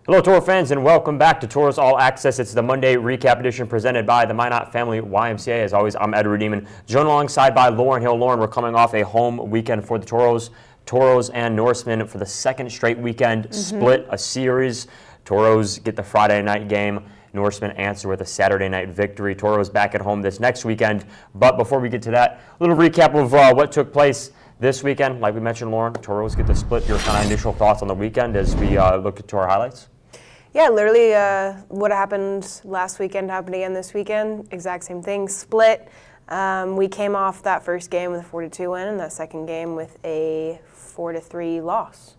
Hello, Toro fans, and welcome back to Tauros All Access. It's the Monday recap edition presented by the Minot family YMCA. As always, I'm Edward Demon, joined alongside by Lauren Hill. Lauren, we're coming off a home weekend for the Toros and Norsemen for the second straight weekend, split a series. Toros get the Friday night game. Norsemen answer with a Saturday night victory. Toros back at home this next weekend. But before we get to that, a little recap of what took place this weekend. Like we mentioned, Lauren, Toros get the split. Your kind of initial thoughts on the weekend as we look at our highlights? Yeah, literally what happened last weekend happened again this weekend. Exact same thing, split. We came off that first game with a 4-2 win and that second game with a 4-3 loss.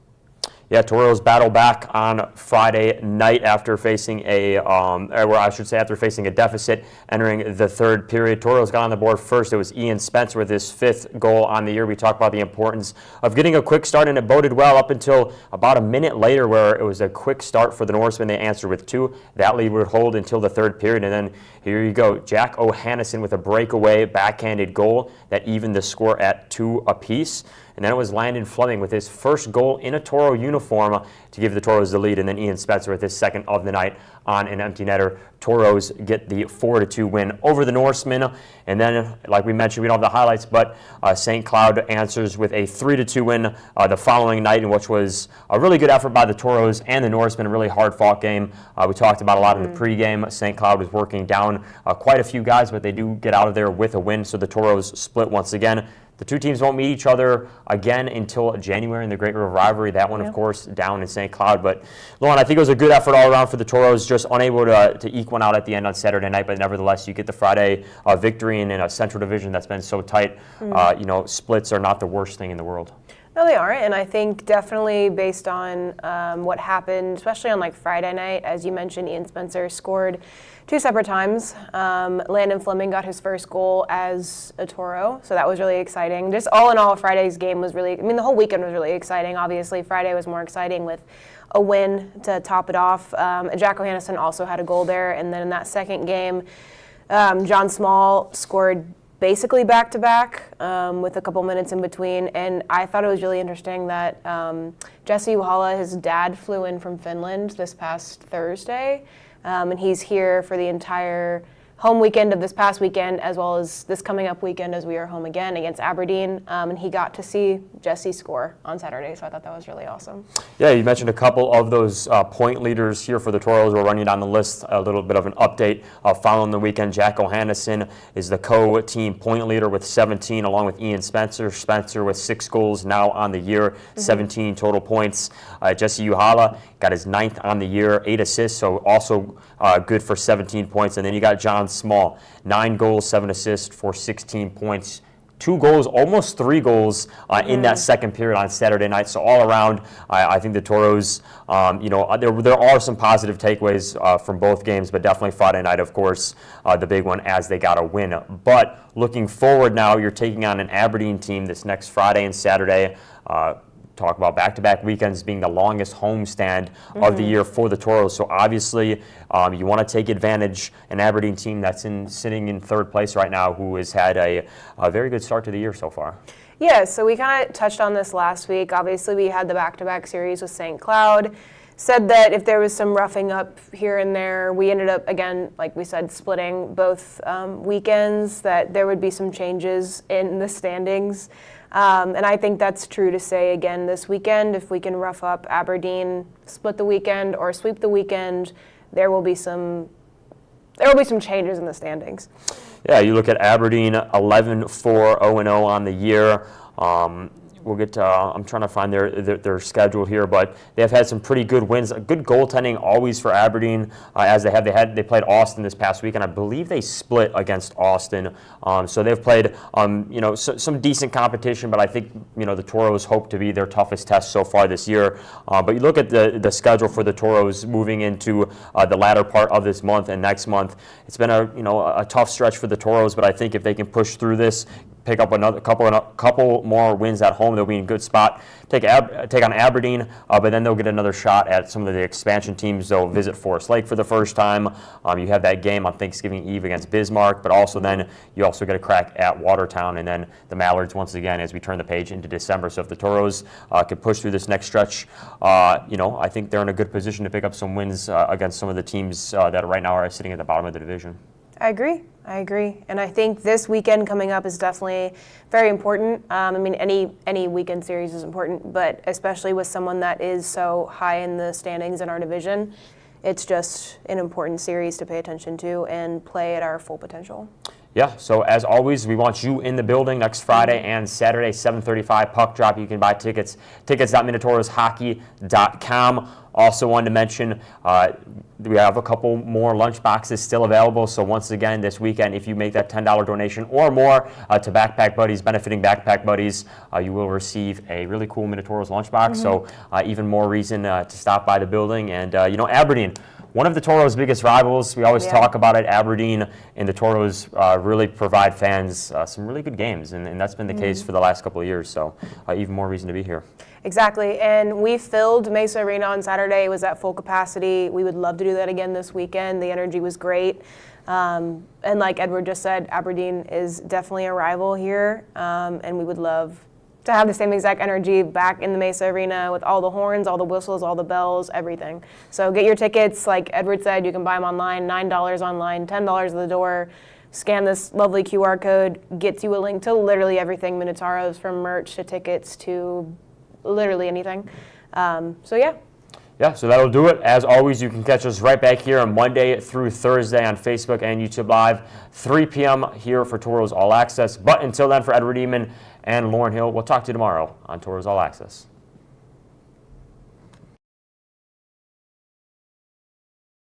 Yeah, Toros battle back on Friday night after facing after facing a deficit entering the third period. Toros got on the board first. It was Ian Spencer with his fifth goal on the year. We talked about the importance of getting a quick start, and it boded well up until about a minute later where it was a quick start for the Norsemen. They answered with two. That lead would hold until the third period, and then here you go. Jack O'Hannison with a breakaway backhanded goal that evened the score at 2 apiece. And then it was Landon Fleming with his first goal in a Toro uniform to give the Toros the lead, and then Ian Spencer with his second of the night on an empty netter. Toros get the 4-2 win over the Norsemen. And then, like we mentioned, we don't have the highlights, but St. Cloud answers with a 3-2 win the following night, in which was a really good effort by the Toros and the Norsemen, a really hard-fought game. We talked about a lot in the pregame. St. Cloud was working down quite a few guys, but they do get out of there with a win, so the Toros split once again. The two teams won't meet each other again until January in the Great River Rivalry. That one, of course, down in St. Cloud. But, Lauren, I think it was a good effort all around for the Toros, just unable to eke one out at the end on Saturday night. But nevertheless, you get the Friday victory in a Central Division that's been so tight. Splits are not the worst thing in the world. No, they aren't, and I think definitely based on what happened, especially on Friday night, as you mentioned, Ian Spencer scored 2 separate times. Landon Fleming got his first goal as a Toro, so that was really exciting. Just all in all, Friday's game was really, the whole weekend was really exciting. Obviously, Friday was more exciting with a win to top it off. Jack O'Hannison also had a goal there, and then in that second game, John Small scored basically back-to-back with a couple minutes in between, and I thought it was really interesting that Jesse Juhala, his dad, flew in from Finland this past Thursday, and he's here for the entire home weekend of this past weekend, as well as this coming up weekend as we are home again against Aberdeen, and he got to see Jesse score on Saturday, so I thought that was really awesome. Yeah, you mentioned a couple of those point leaders here for the Toros. We're running down the list, a little bit of an update following the weekend. Jack O'Hannison is the co-team point leader with 17, along with Ian Spencer. Spencer with 6 goals now on the year, 17 total points. Jesse Juhala got his 9th on the year, 8 assists, so also good for 17 points. And then you got John Small, 9 goals, 7 assists for 16 points. 2 goals, almost 3 goals in that second period on Saturday night. So all around, I think the Toros, there are some positive takeaways from both games, but definitely Friday night, of course, the big one as they got a win. But looking forward now, you're taking on an Aberdeen team this next Friday and Saturday. Talk about back-to-back weekends being the longest homestand of the year for the Toros. So obviously, you want to take advantage. An Aberdeen team that's sitting in third place right now, who has had a very good start to the year so far. Yeah, so we kind of touched on this last week. Obviously, we had the back-to-back series with St. Cloud. Said that if there was some roughing up here and there, we ended up, again, like we said, splitting both weekends, that there would be some changes in the standings. And I think that's true to say again this weekend. If we can rough up Aberdeen, split the weekend, or sweep the weekend, there will be some changes in the standings. Yeah, you look at Aberdeen, 11-4, 0-0 on the year. We'll get to, I'm trying to find their schedule here, but they've had some pretty good wins. Good goaltending always for Aberdeen, as they played Austin this past week, and I believe they split against Austin. So they've played, some decent competition, but I think, the Toros hope to be their toughest test so far this year. But you look at the schedule for the Toros moving into the latter part of this month and next month. It's been a tough stretch for the Toros, but I think if they can push through this, pick up another couple more wins at home, they'll be in a good spot. Take on Aberdeen, but then they'll get another shot at some of the expansion teams. They'll visit Forest Lake for the first time. You have that game on Thanksgiving Eve against Bismarck, but also then you also get a crack at Watertown, and then the Mallards once again as we turn the page into December. So if the Toros could push through this next stretch, I think they're in a good position to pick up some wins against some of the teams that right now are sitting at the bottom of the division. I agree. And I think this weekend coming up is definitely very important. Any weekend series is important, but especially with someone that is so high in the standings in our division, it's just an important series to pay attention to and play at our full potential. Yeah, so as always, we want you in the building next Friday and Saturday, 7:35 puck drop. You can buy tickets, tickets.minotauroshockey.com. Also wanted to mention we have a couple more lunch boxes still available. So once again, this weekend, if you make that $10 donation or more to Backpack Buddies, benefiting Backpack Buddies, you will receive a really cool Minotauros lunchbox. So even more reason to stop by the building. And, Aberdeen, one of the Toros' biggest rivals. We always talk about it. Aberdeen and the Toros really provide fans some really good games, and that's been the case for the last couple of years. So even more reason to be here. Exactly, and we filled Mesa Arena on Saturday. It was at full capacity. We would love to do that again this weekend. The energy was great. And like Edward just said, Aberdeen is definitely a rival here, and we would love to have the same exact energy back in the Mesa Arena with all the horns, all the whistles, all the bells, everything. So get your tickets. Like Edward said, you can buy them online, $9 online, $10 at the door. Scan this lovely QR code, gets you a link to literally everything Minotauros, from merch to tickets to literally anything. Yeah, so that'll do it. As always, you can catch us right back here on Monday through Thursday on Facebook and YouTube Live, 3 p.m. here for Tauros All Access. But until then, for Edward Eamon and Lauren Hill, we'll talk to you tomorrow on Tauros All Access.